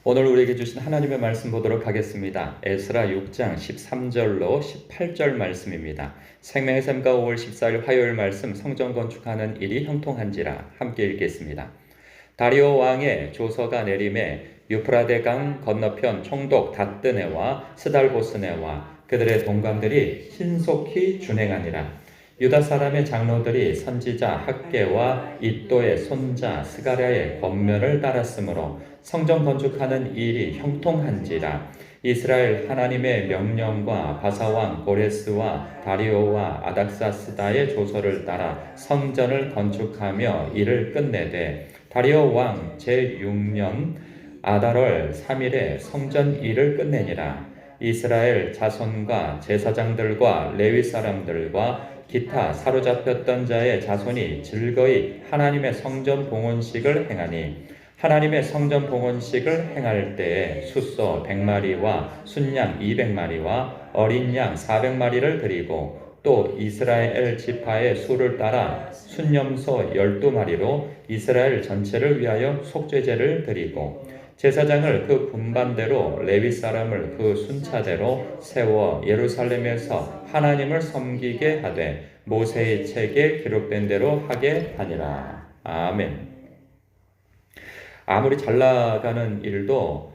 오늘 우리에게 주신 하나님의 말씀 보도록 하겠습니다. 에스라 6장 13절로 18절 말씀입니다. 생명의 샘가 5월 14일 화요일 말씀 성전 건축하는 일이 형통한지라 함께 읽겠습니다. 다리오 왕의 조서가 내림에 유프라데 강 건너편 총독 다뜨네와 스달보스네와 그들의 동감들이 신속히 준행하니라. 유다 사람의 장로들이 선지자 학개와 id도의 손자 스가랴의 권면을 따랐으므로 성전 건축하는 일이 형통한지라. 이스라엘 하나님의 명령과 바사왕 고레스와 다리오와 아닥사스다의 조서를 따라 성전을 건축하며 일을 끝내되 다리오 왕 제6년 아달월 3일에 성전 일을 끝내니라. 이스라엘 자손과 제사장들과 레위 사람들과 기타 사로잡혔던 자의 자손이 즐거이 하나님의 성전 봉헌식을 행하니 하나님의 성전 봉헌식을 행할 때에 숫소 100마리와 순양 200마리와 어린 양 400마리를 드리고 또 이스라엘 지파의 수를 따라 순염소 12마리로 이스라엘 전체를 위하여 속죄제를 드리고 제사장을 그 분반대로 레위 사람을 그 순차대로 세워 예루살렘에서 하나님을 섬기게 하되 모세의 책에 기록된 대로 하게 하니라. 아멘. 아무리 잘 나가는 일도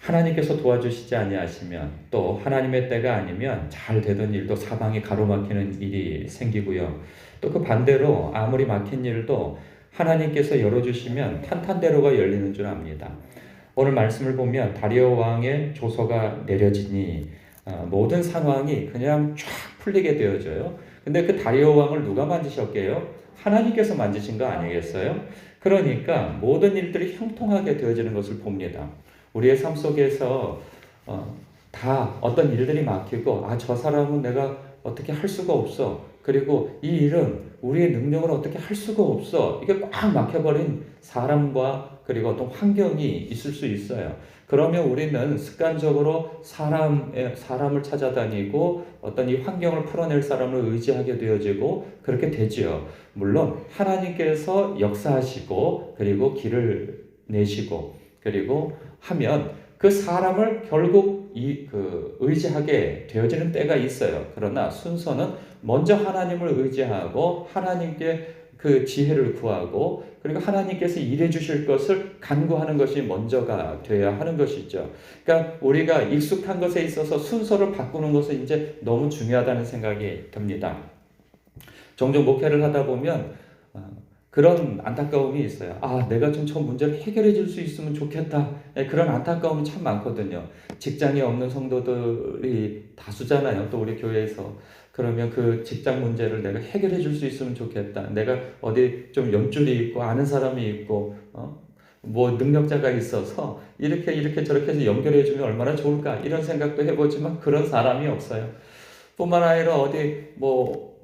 하나님께서 도와주시지 아니하시면 또 하나님의 때가 아니면 잘 되던 일도 사방이 가로막히는 일이 생기고요. 또 그 반대로 아무리 막힌 일도 하나님께서 열어주시면 탄탄대로가 열리는 줄 압니다. 오늘 말씀을 보면 다리오 왕의 조서가 내려지니 모든 상황이 그냥 쫙 풀리게 되어져요. 근데 그 다리오 왕을 누가 만지셨게요? 하나님께서 만지신 거 아니겠어요? 그러니까 모든 일들이 형통하게 되어지는 것을 봅니다. 우리의 삶 속에서 다 어떤 일들이 막히고 저 사람은 내가 어떻게 할 수가 없어. 그리고 이 일은 우리의 능력으로 어떻게 할 수가 없어. 이게 꽉 막혀버린 사람과 그리고 어떤 환경이 있을 수 있어요. 그러면 우리는 습관적으로 사람을 찾아다니고 어떤 이 환경을 풀어낼 사람을 의지하게 되어지고 그렇게 되지요. 물론 하나님께서 역사하시고 그리고 길을 내시고 그리고 하면 그 사람을 결국 의지하게 되어지는 때가 있어요. 그러나 순서는 먼저 하나님을 의지하고 하나님께 그 지혜를 구하고 그리고 하나님께서 일해 주실 것을 간구하는 것이 먼저가 되어야 하는 것이죠. 그러니까 우리가 익숙한 것에 있어서 순서를 바꾸는 것은 이제 너무 중요하다는 생각이 듭니다. 종종 목회를 하다 보면 그런 안타까움이 있어요. 내가 좀 저 문제를 해결해 줄 수 있으면 좋겠다. 그런 안타까움이 참 많거든요. 직장이 없는 성도들이 다수잖아요. 또 우리 교회에서. 그러면 그 직장 문제를 내가 해결해 줄 수 있으면 좋겠다. 내가 어디 좀 연줄이 있고 아는 사람이 있고 뭐 능력자가 있어서 이렇게 저렇게 해서 연결해 주면 얼마나 좋을까. 이런 생각도 해보지만 그런 사람이 없어요. 뿐만 아니라 어디 뭐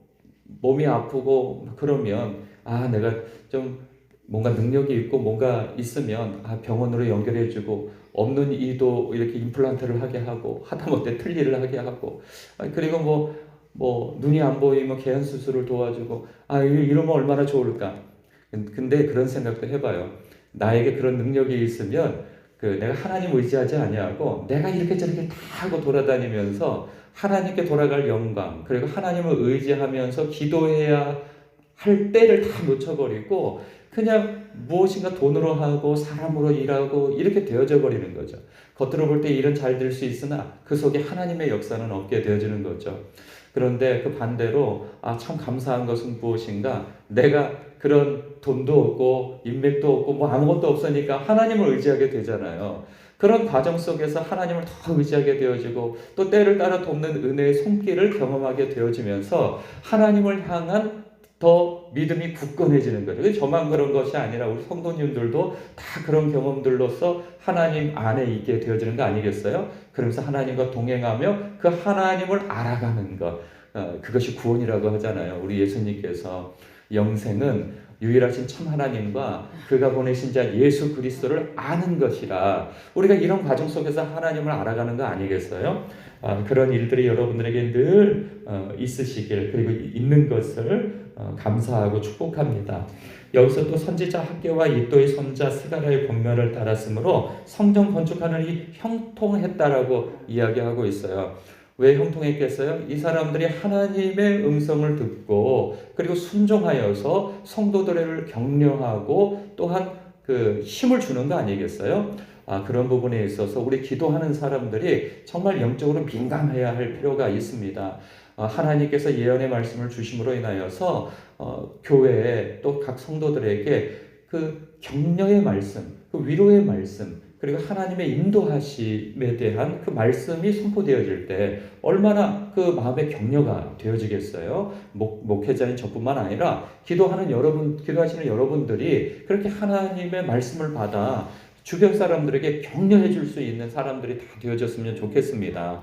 몸이 아프고 그러면 내가 좀 뭔가 능력이 있고 뭔가 있으면 병원으로 연결해주고 없는 이도 이렇게 임플란트를 하게 하고 하다못해 틀니를 하게 하고 그리고 뭐 눈이 안 보이면 개한 수술을 도와주고 이러면 얼마나 좋을까. 근데 그런 생각도 해봐요. 나에게 그런 능력이 있으면 내가 하나님 의지하지 아니하고 내가 이렇게 저렇게 다 하고 돌아다니면서 하나님께 돌아갈 영광 그리고 하나님을 의지하면서 기도해야 할 때를 다 놓쳐버리고 그냥 무엇인가 돈으로 하고 사람으로 일하고 이렇게 되어져 버리는 거죠. 겉으로 볼 때 일은 잘 될 수 있으나 그 속에 하나님의 역사는 없게 되어지는 거죠. 그런데 그 반대로 참 감사한 것은 무엇인가, 내가 그런 돈도 없고 인맥도 없고 뭐 아무것도 없으니까 하나님을 의지하게 되잖아요. 그런 과정 속에서 하나님을 더 의지하게 되어지고 또 때를 따라 돕는 은혜의 손길을 경험하게 되어지면서 하나님을 향한 더 믿음이 굳건해지는 거죠. 저만 그런 것이 아니라 우리 성도님들도 다 그런 경험들로서 하나님 안에 있게 되어지는 거 아니겠어요? 그러면서 하나님과 동행하며 그 하나님을 알아가는 것, 그것이 구원이라고 하잖아요. 우리 예수님께서 영생은 유일하신 참 하나님과 그가 보내신 자 예수 그리스도를 아는 것이라. 우리가 이런 과정 속에서 하나님을 알아가는 거 아니겠어요? 그런 일들이 여러분들에게 늘 있으시길, 그리고 있는 것을 감사하고 축복합니다. 여기서 또 선지자 학개와 이도의 손자 스가랴의 본면을 따랐으므로 성전 건축하는 이 형통했다라고 이야기하고 있어요. 왜 형통했겠어요? 이 사람들이 하나님의 음성을 듣고 그리고 순종하여서 성도들을 격려하고 또한 그 힘을 주는 거 아니겠어요? 그런 부분에 있어서 우리 기도하는 사람들이 정말 영적으로 민감해야 할 필요가 있습니다. 하나님께서 예언의 말씀을 주심으로 인하여서 교회에 또 각 성도들에게 그 격려의 말씀, 그 위로의 말씀, 그리고 하나님의 인도하심에 대한 그 말씀이 선포되어질 때 얼마나 그 마음의 격려가 되어지겠어요? 목회자인 저뿐만 아니라 기도하시는 여러분들이 그렇게 하나님의 말씀을 받아 주변 사람들에게 격려해 줄 수 있는 사람들이 다 되어졌으면 좋겠습니다.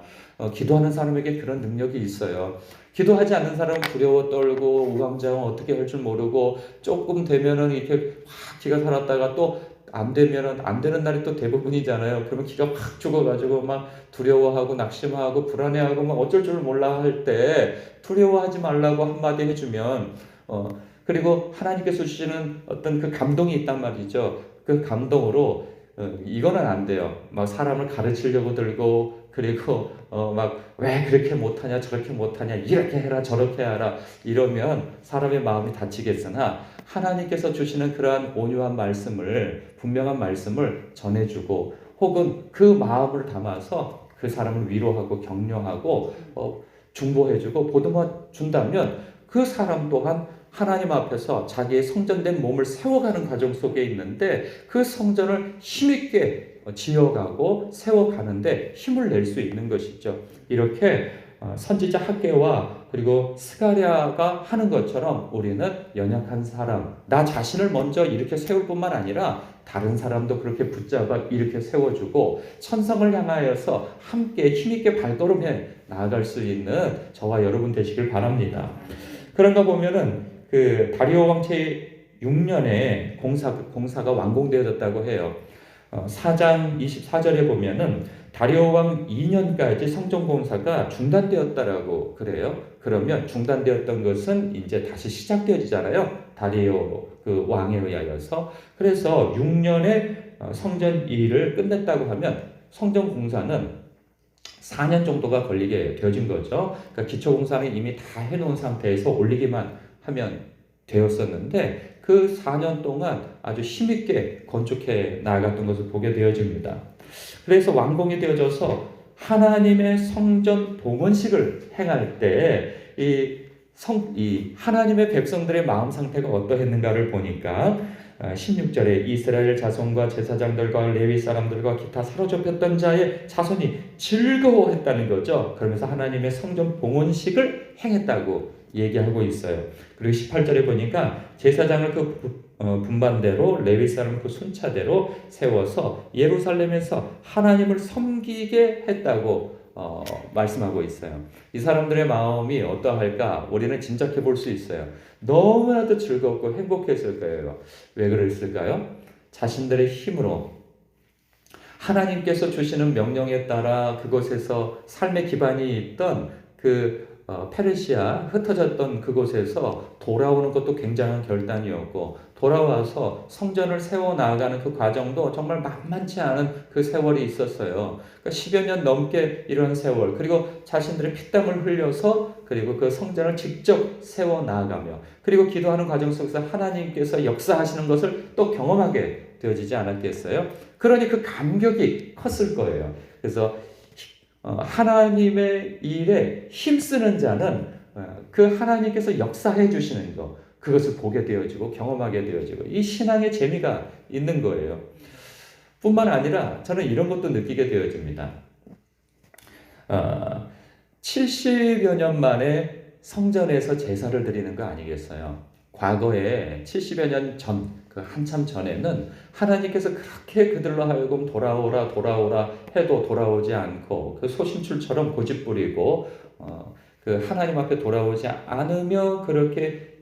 기도하는 사람에게 그런 능력이 있어요. 기도하지 않는 사람은 두려워 떨고 우왕좌왕 어떻게 할 줄 모르고 조금 되면은 이렇게 확 기가 살았다가 또 안 되면은 안 되는 날이 또 대부분이잖아요. 그러면 기가 확 죽어가지고 막 두려워하고 낙심하고 불안해하고 막 어쩔 줄 몰라 할 때 두려워하지 말라고 한마디 해주면 그리고 하나님께서 주시는 어떤 그 감동이 있단 말이죠. 그 감동으로 이거는 안 돼요. 막 사람을 가르치려고 들고 그리고 막 왜 그렇게 못하냐 저렇게 못하냐 이렇게 해라 저렇게 하라 이러면 사람의 마음이 다치겠으나 하나님께서 주시는 그러한 온유한 말씀을 분명한 말씀을 전해주고 혹은 그 마음을 담아서 그 사람을 위로하고 격려하고 중보해주고 보듬어 준다면 그 사람 또한 하나님 앞에서 자기의 성전된 몸을 세워가는 과정 속에 있는데 그 성전을 힘있게 지어가고 세워가는데 힘을 낼 수 있는 것이죠. 이렇게 선지자 학개와 그리고 스가랴가 하는 것처럼 우리는 연약한 사람, 나 자신을 먼저 이렇게 세울 뿐만 아니라 다른 사람도 그렇게 붙잡아 이렇게 세워주고 천성을 향하여서 함께 힘있게 발걸음해 나아갈 수 있는 저와 여러분 되시길 바랍니다. 그런가 보면은 그 다리오 왕 제6년에 공사가 완공되어졌다고 해요. 4장 24절에 보면은 다리오 왕 2년까지 성전 공사가 중단되었다라고 그래요. 그러면 중단되었던 것은 이제 다시 시작되어지잖아요. 다리오 그 왕에 의하여서. 그래서 6년에 성전 일을 끝냈다고 하면 성전 공사는 4년 정도가 걸리게 되어진 거죠. 그러니까 기초 공사는 이미 다 해놓은 상태에서 올리기만 하면 되었었는데 그 4년 동안 아주 힘있게 건축해 나아갔던 것을 보게 되어집니다. 그래서 완공이 되어져서 하나님의 성전 봉헌식을 행할 때 이 하나님의 백성들의 마음 상태가 어떠했는가를 보니까 16절에 이스라엘 자손과 제사장들과 레위 사람들과 기타 사로잡혔던 자의 자손이 즐거워했다는 거죠. 그러면서 하나님의 성전 봉헌식을 행했다고 얘기하고 있어요. 그리고 18절에 보니까 제사장을 그 분반대로 레위 사람을 그 순차대로 세워서 예루살렘에서 하나님을 섬기게 했다고 말씀하고 있어요. 이 사람들의 마음이 어떠할까 우리는 짐작해 볼 수 있어요. 너무나도 즐겁고 행복했을 거예요. 왜 그랬을까요? 자신들의 힘으로 하나님께서 주시는 명령에 따라 그곳에서 삶의 기반이 있던 그 페르시아 흩어졌던 그곳에서 돌아오는 것도 굉장한 결단이었고 돌아와서 성전을 세워 나가는 그 과정도 정말 만만치 않은 그 세월이 있었어요. 그러니까 10여 년 넘게 이런 세월 그리고 자신들의 피땀을 흘려서 그리고 그 성전을 직접 세워 나가며 그리고 기도하는 과정 속에서 하나님께서 역사하시는 것을 또 경험하게 되어지지 않았겠어요? 그러니 그 감격이 컸을 거예요. 그래서 하나님의 일에 힘쓰는 자는 그 하나님께서 역사해 주시는 것 그것을 보게 되어지고 경험하게 되어지고 이 신앙의 재미가 있는 거예요. 뿐만 아니라 저는 이런 것도 느끼게 되어집니다. 70여 년 만에 성전에서 제사를 드리는 거 아니겠어요? 과거에 70여 년 전, 그 한참 전에는 하나님께서 그렇게 그들로 하여금 돌아오라 해도 돌아오지 않고 그 소심출처럼 고집부리고 그 하나님 앞에 돌아오지 않으며 그렇게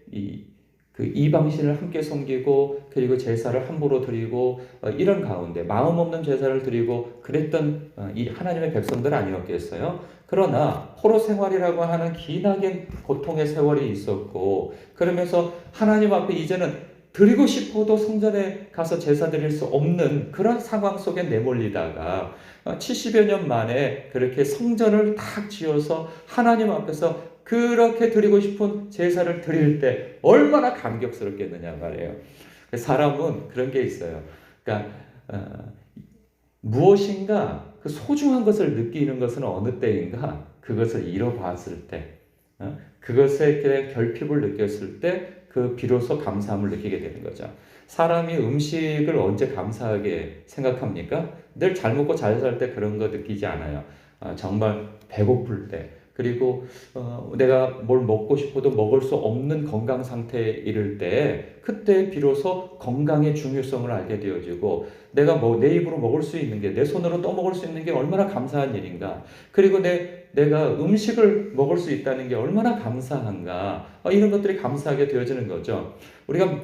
그 이방신을 함께 섬기고 그리고 제사를 함부로 드리고 이런 가운데 마음 없는 제사를 드리고 그랬던 이 하나님의 백성들 아니었겠어요? 그러나 포로 생활이라고 하는 기나긴 고통의 세월이 있었고 그러면서 하나님 앞에 이제는 드리고 싶어도 성전에 가서 제사 드릴 수 없는 그런 상황 속에 내몰리다가 70여 년 만에 그렇게 성전을 탁 지어서 하나님 앞에서 그렇게 드리고 싶은 제사를 드릴 때 얼마나 감격스럽겠느냐 말이에요. 사람은 그런 게 있어요. 그러니까 무엇인가 그 소중한 것을 느끼는 것은 어느 때인가 그것을 잃어봤을 때, 그것에 대한 결핍을 느꼈을 때 그 비로소 감사함을 느끼게 되는 거죠. 사람이 음식을 언제 감사하게 생각합니까? 늘 잘 먹고 잘 살 때 그런 거 느끼지 않아요. 정말 배고플 때, 그리고 내가 뭘 먹고 싶어도 먹을 수 없는 건강 상태에 이를 때, 그때 비로소 건강의 중요성을 알게 되어지고, 내가 내 입으로 먹을 수 있는 게, 내 손으로 떠먹을 수 있는 게 얼마나 감사한 일인가, 그리고 내가 음식을 먹을 수 있다는 게 얼마나 감사한가, 이런 것들이 감사하게 되어지는 거죠. 우리가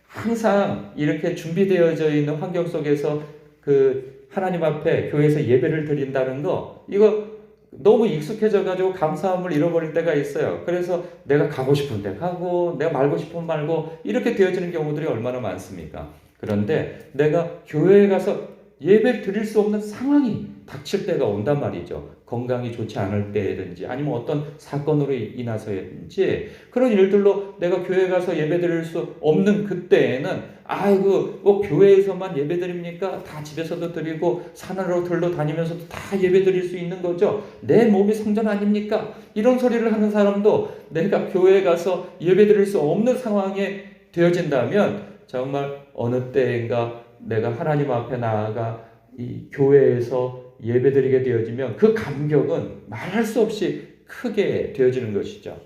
항상 이렇게 준비되어져 있는 환경 속에서 그 하나님 앞에 교회에서 예배를 드린다는 거, 이거 너무 익숙해져 가지고 감사함을 잃어버릴 때가 있어요. 그래서 내가 가고 싶은 데 가고 내가 말고 싶으면 말고 이렇게 되어지는 경우들이 얼마나 많습니까? 그런데 내가 교회에 가서 예배를 드릴 수 없는 상황이 닥칠 때가 온단 말이죠. 건강이 좋지 않을 때든지 아니면 어떤 사건으로 인해서든지 그런 일들로 내가 교회에 가서 예배 드릴 수 없는 그때에는 아이고 뭐 교회에서만 예배 드립니까? 다 집에서도 드리고 산으로 들러 다니면서도 다 예배 드릴 수 있는 거죠. 내 몸이 성전 아닙니까? 이런 소리를 하는 사람도 내가 교회에 가서 예배 드릴 수 없는 상황에 되어진다면 정말 어느 때인가 내가 하나님 앞에 나아가 이 교회에서 예배드리게 되어지면 그 감격은 말할 수 없이 크게 되어지는 것이죠.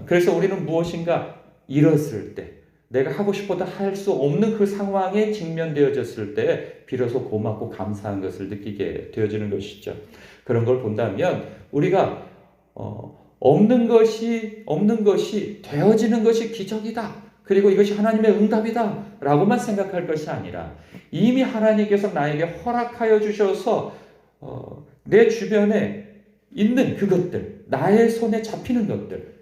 그래서 우리는 무엇인가 잃었을 때, 내가 하고 싶어도 할 수 없는 그 상황에 직면되어졌을 때 비로소 고맙고 감사한 것을 느끼게 되어지는 것이죠. 그런 걸 본다면 우리가 없는 것이 되어지는 것이 기적이다. 그리고 이것이 하나님의 응답이다 라고만 생각할 것이 아니라 이미 하나님께서 나에게 허락하여 주셔서 내 주변에 있는 그것들, 나의 손에 잡히는 것들,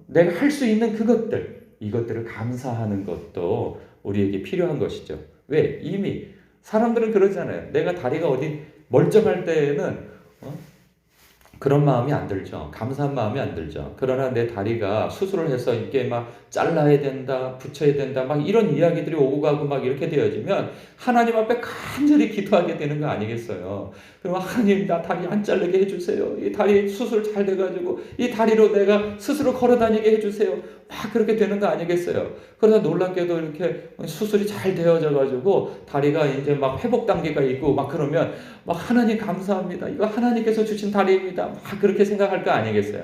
내가 할 수 있는 그것들, 이것들을 감사하는 것도 우리에게 필요한 것이죠. 왜? 이미 사람들은 그러잖아요. 내가 다리가 어디 멀쩡할 때에는 그런 마음이 안 들죠. 감사한 마음이 안 들죠. 그러나 내 다리가 수술을 해서 이게 막 잘라야 된다, 붙여야 된다, 막 이런 이야기들이 오고 가고 막 이렇게 되어지면 하나님 앞에 간절히 기도하게 되는 거 아니겠어요? 그럼 하나님 나 다리 안 자르게 해주세요. 이 다리 수술 잘 돼가지고 이 다리로 내가 스스로 걸어다니게 해주세요. 막 그렇게 되는 거 아니겠어요? 그러다 놀랍게도 이렇게 수술이 잘 되어져가지고 다리가 이제 막 회복 단계가 있고 막 그러면 막 하나님 감사합니다. 이거 하나님께서 주신 다리입니다. 막 그렇게 생각할 거 아니겠어요?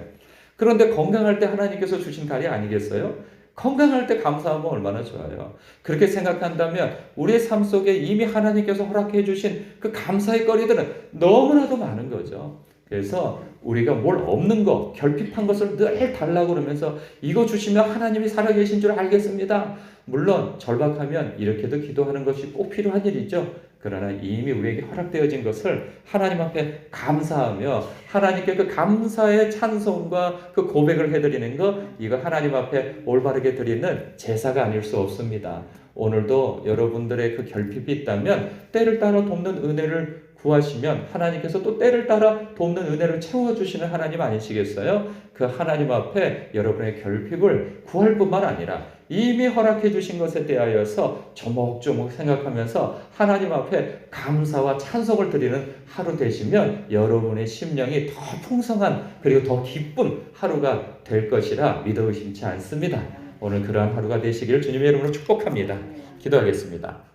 그런데 건강할 때 하나님께서 주신 다리 아니겠어요? 건강할 때 감사하면 얼마나 좋아요. 그렇게 생각한다면 우리의 삶 속에 이미 하나님께서 허락해 주신 그 감사의 거리들은 너무나도 많은 거죠. 그래서 우리가 뭘 없는 것, 결핍한 것을 늘 달라고 그러면서 이거 주시면 하나님이 살아계신 줄 알겠습니다. 물론 절박하면 이렇게도 기도하는 것이 꼭 필요한 일이죠. 그러나 이미 우리에게 허락되어진 것을 하나님 앞에 감사하며 하나님께 그 감사의 찬송과 그 고백을 해드리는 것, 이거 하나님 앞에 올바르게 드리는 제사가 아닐 수 없습니다. 오늘도 여러분들의 그 결핍이 있다면 때를 따라 돕는 은혜를 구하시면 하나님께서 또 때를 따라 돕는 은혜를 채워주시는 하나님 아니시겠어요? 그 하나님 앞에 여러분의 결핍을 구할 뿐만 아니라 이미 허락해 주신 것에 대하여서 조목조목 생각하면서 하나님 앞에 감사와 찬송을 드리는 하루 되시면 여러분의 심령이 더 풍성한 그리고 더 기쁜 하루가 될 것이라 믿어 의심치 않습니다. 오늘 그러한 하루가 되시기를 주님의 이름으로 축복합니다. 기도하겠습니다.